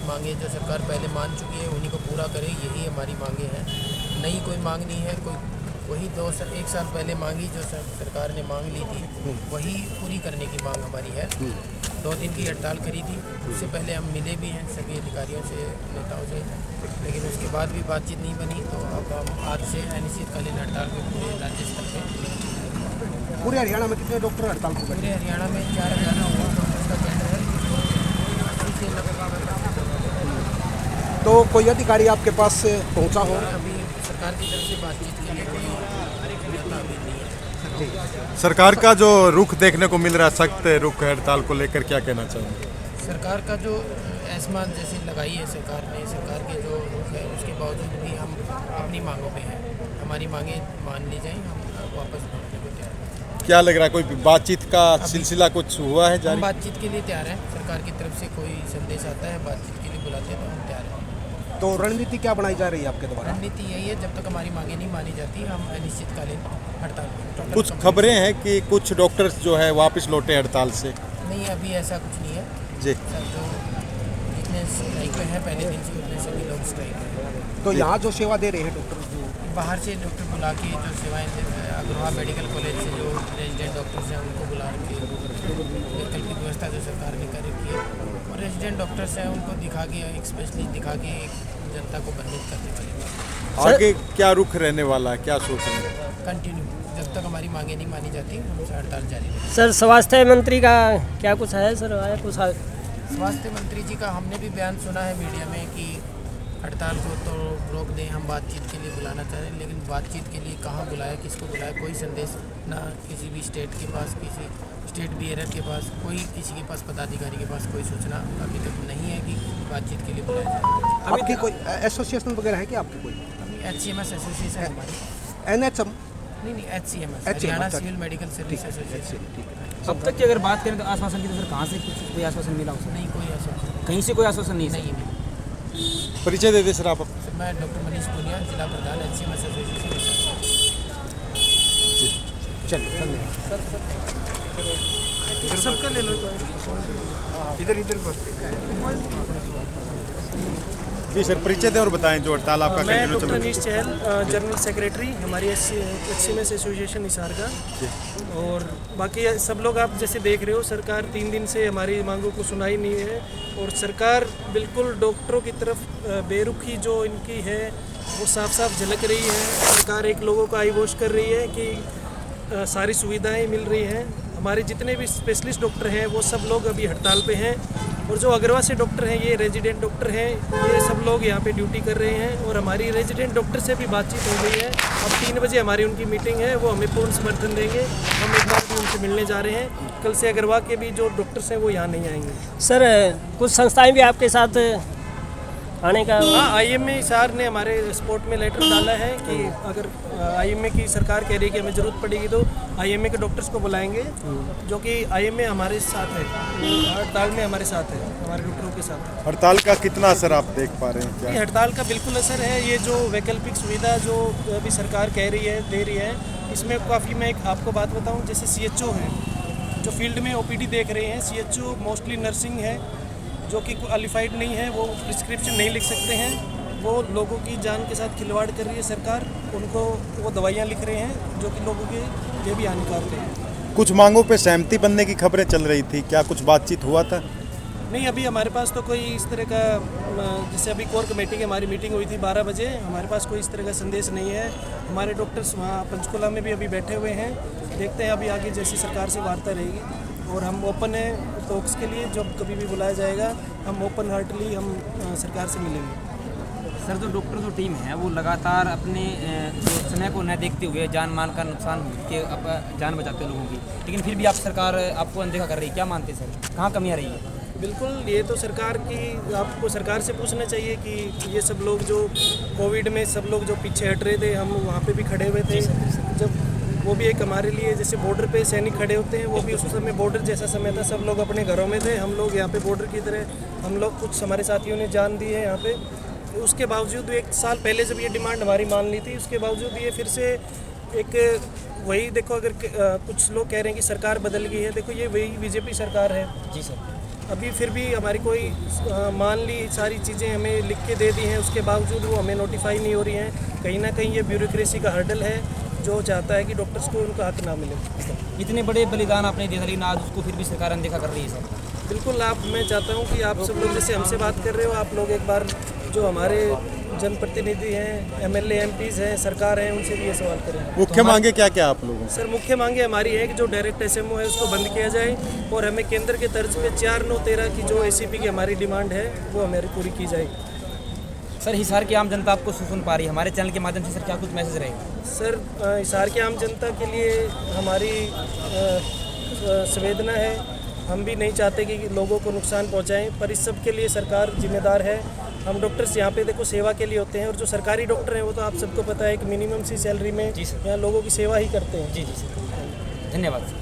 मांगे जो सरकार पहले मान चुकी है उन्हीं को पूरा करे, यही हमारी मांगे हैं। नई कोई मांग नहीं है, कोई वही एक साल पहले मांगी जो सरकार ने मांग ली थी वही पूरी करने की मांग हमारी है। 2 दिन की हड़ताल करी थी, उससे पहले हम मिले भी हैं सभी अधिकारियों से, नेताओं से, लेकिन उसके बाद भी बातचीत नहीं बनी। तो अब हम आज से अनिश्चितकालीन हड़ताल पे पूरे राज्य स्तर पे। पूरे हरियाणा में कितने डॉक्टर हड़ताल को बैठे? पूरे हरियाणा में 4000 हुआ डॉक्टर्स का टेंडर है। तो कोई अधिकारी आपके पास पहुंचा हो? अभी सरकार की तरफ से बातचीत के लिए कोई नेता अभी नहीं है। सरकार का जो रुख देखने को मिल रहा है, सख्त रुख हड़ताल को लेकर, क्या कहना चाहेंगे? सरकार का जो ऐस्मा जैसे लगाई है सरकार ने, सरकार के जो रुख है उसके बावजूद भी हम अपनी मांगों पे हैं। हमारी मांगें मान ली जाएं, हम वापस लौटने को तैयार हैं। क्या लग रहा है, कोई बातचीत का सिलसिला कुछ हुआ है हम जारी? बातचीत के लिए तैयार हैं। सरकार की तरफ से कोई संदेश आता है, बातचीत के लिए बुलाते हैं तो हम तैयार हैं। तो रणनीति क्या बनाई जा रही है आपके द्वारा? रणनीति यही है, जब तक हमारी मांगें नहीं मानी जाती हम अनिश्चितकालीन हड़ताल पर। कुछ खबरें हैं कि कुछ डॉक्टर्स जो है वापस लौटे हड़ताल से। नहीं, अभी ऐसा कुछ नहीं है जी। सर। जो जितने स्ट्राइक पे हैं पहले दिन से उतने सभी लोग स्ट्राइक हैं। तो यहाँ जो सेवा दे रहे हैं डॉक्टर जो बाहर से डॉक्टर बुला के जो सेवाएं अग्रवाल मेडिकल कॉलेज से जो रेजिडेंट डॉक्टर्स हैं उनको बुला के वैकल्पिक व्यवस्था जो सरकार ने कर रखी है, और रेजिडेंट डॉक्टर्स हैं उनको दिखा के, एक स्पेशलिस्ट दिखा के एक जनता को भ्रमित करने वाली बात। आगे क्या रुख रहने वाला है, क्या सोच रहे हैं? कंटिन्यू, जब तक हमारी मांगें नहीं मानी जाती हम हड़ताल जारी रहेगी। सर स्वास्थ्य मंत्री का क्या कुछ है सर, आया कुछ? स्वास्थ्य मंत्री जी का हमने भी बयान सुना है मीडिया में कि हड़ताल को तो रोक दें, हम बातचीत के लिए बुलाना चाह रहे हैं, लेकिन बातचीत के लिए कहाँ बुलाया, किसको बुलाया, कोई संदेश ना किसी भी स्टेट के पास, किसी स्टेट बीएरएफ के पास, कोई किसी के पास, पदाधिकारी के पास कोई सूचना अभी तक नहीं है कि बातचीत के लिए बुलाया जाए। आपकी कोई एसोसिएशन वगैरह है कि आपकी कोई? अभी HCMS एसोसिएशन है हमारी। NHM? नहीं, HCMS Haryana civil medical service association. अब तक की अगर बात करें तो आश्वासन की, तो फिर कहाँ से कोई आश्वासन मिला हो? नहीं, कोई आश्वासन कहीं से कोई आश्वासन नहीं? नहीं। परिचय दे दे सर आप। मैं डॉक्टर मनीष पुनिया, जिला प्रधान HCMS एसोसिएशन। चलिए धन्यवाद। सबका ले लो, इधर जी सर, परिचय दें और बताएं जो हड़ताल आपका मैं कंटिन्यू चल डॉक्टर रहा है। अनीश चहल, जनरल सेक्रेटरी हमारी HCMS एसोसिएशन हिसार का। और बाकी सब लोग आप जैसे देख रहे हो, सरकार 3 दिन से हमारी मांगों को सुनाई नहीं है, और सरकार बिल्कुल डॉक्टरों की तरफ बेरुखी जो इनकी है वो साफ साफ झलक रही है। सरकार एक लोगों का आई वॉश कर रही है कि सारी सुविधाएं मिल रही हैं। हमारे जितने भी स्पेशलिस्ट डॉक्टर हैं वो सब लोग अभी हड़ताल पे हैं, और जो अग्रवाल से डॉक्टर हैं, ये रेजिडेंट डॉक्टर हैं, ये सब लोग यहाँ पे ड्यूटी कर रहे हैं। और हमारी रेजिडेंट डॉक्टर से भी बातचीत हो गई है। अब 3 बजे हमारी उनकी मीटिंग है, वो हमें पूर्ण समर्थन देंगे। हम एक बार भी उनसे मिलने जा रहे हैं। कल से अग्रवाल के भी जो डॉक्टर्स हैं वो यहाँ नहीं आएंगे। सर कुछ संस्थाएं भी आपके साथ आने का? हाँ, IMA हिसार ने हमारे स्पोर्ट में लेटर डाला है कि अगर IMA की सरकार कह रही है कि हमें ज़रूरत पड़ेगी तो IMA के डॉक्टर्स को बुलाएंगे, जो कि IMA हमारे साथ है, हड़ताल में हमारे साथ है, हमारे डॉक्टरों के साथ है। हड़ताल का कितना असर आप देख पा रहे हैं? ये क्या हड़ताल का बिल्कुल असर है। ये जो वैकल्पिक सुविधा जो अभी सरकार कह रही है, दे रही है, इसमें काफ़ी, मैं एक आपको बात बताऊँ, जैसे CHO हैं जो फील्ड में OPD देख रहे हैं, CHO मोस्टली नर्सिंग है जो कि क्वालिफाइड नहीं है, वो प्रिस्क्रिप्शन नहीं लिख सकते हैं, वो लोगों की जान के साथ खिलवाड़ कर रही है सरकार। उनको वो दवाइयाँ लिख रहे हैं जो कि लोगों के लिए भी हानिकारक है। कुछ मांगों पे सहमति बनने की खबरें चल रही थी, क्या कुछ बातचीत हुआ था? नहीं, अभी हमारे पास तो कोई इस तरह का, जैसे अभी कोर कमेटी की हमारी मीटिंग हुई थी 12 बजे, हमारे पास कोई इस तरह का संदेश नहीं है। हमारे डॉक्टर्स वहाँ पंचकुला में भी अभी बैठे हुए हैं, देखते हैं अभी आगे जैसी सरकार से वार्ता रहेगी। और हम ओपन है टॉक्स के लिए, जब कभी भी बुलाया जाएगा हम ओपन हार्टली हम सरकार से मिलेंगे। सर जो डॉक्टर जो टीम है वो लगातार अपने जो समय को न देखते हुए जान माल का नुकसान के जान बचाते हैं लोगों की, लेकिन फिर भी आप सरकार आपको अनदेखा कर रही है, क्या मानते हैं सर, कहाँ कमियाँ रही है? बिल्कुल, ये तो सरकार की, आपको सरकार से पूछना चाहिए कि ये सब लोग जो कोविड में सब लोग जो पीछे हट रहे थे, हम वहाँ पे भी खड़े हुए थे, जब वो भी एक हमारे लिए जैसे बॉर्डर पे सैनिक खड़े होते हैं, वो भी उस समय बॉर्डर जैसा समय था, सब लोग अपने घरों में थे, हम लोग यहाँ पे बॉर्डर की तरह, हम लोग कुछ हमारे साथियों ने जान दी है यहाँ पे। उसके बावजूद 1 साल पहले जब ये डिमांड हमारी मान ली थी, उसके बावजूद ये फिर से एक वही, देखो अगर कुछ लोग कह रहे हैं कि सरकार बदल गई है, देखो ये वही BJP सरकार है जी सर। अभी फिर भी हमारी कोई मान ली सारी चीज़ें हमें लिख के दे दी हैं, उसके बावजूद वो हमें नोटिफाई नहीं हो रही हैं। कहीं ना कहीं ये ब्यूरोक्रेसी का हर्डल है जो चाहता है कि डॉक्टर्स को उनका हक ना मिले। इतने बड़े बलिदान आपने दिया, लेकिन आज उसको फिर भी सरकार अनदेखा कर रही है सर। बिल्कुल, मैं चाहता हूँ कि आप सब लोग जैसे हमसे बात कर रहे हो, आप लोग एक बार जो हमारे जनप्रतिनिधि हैं, MLA MPs हैं, सरकार हैं, उनसे भी ये सवाल करें। मुख्य मांगे क्या क्या आप लोगों सर, मुख्य मांगे हमारी है कि जो डायरेक्ट SMO है उसको बंद किया जाए और हमें केंद्र के तर्ज पे 4/9/13 की जो ACP की हमारी डिमांड है वो हमारी पूरी की जाएगी। सर, हिसार की आम जनता आपको सुन पा रही है, हमारे चैनल के माध्यम से सर क्या कुछ मैसेज रहेगा? सर, हिसार की आम जनता के लिए हमारी संवेदना है। हम भी नहीं चाहते कि लोगों को नुकसान पहुंचाएं, पर इस सब के लिए सरकार जिम्मेदार है। हम डॉक्टर्स यहाँ पे देखो सेवा के लिए होते हैं, और जो सरकारी डॉक्टर हैं वो तो आप सबको पता है कि मिनिमम सी सैलरी में यहाँ लोगों की सेवा ही करते हैं। जी जी सर, धन्यवाद सर।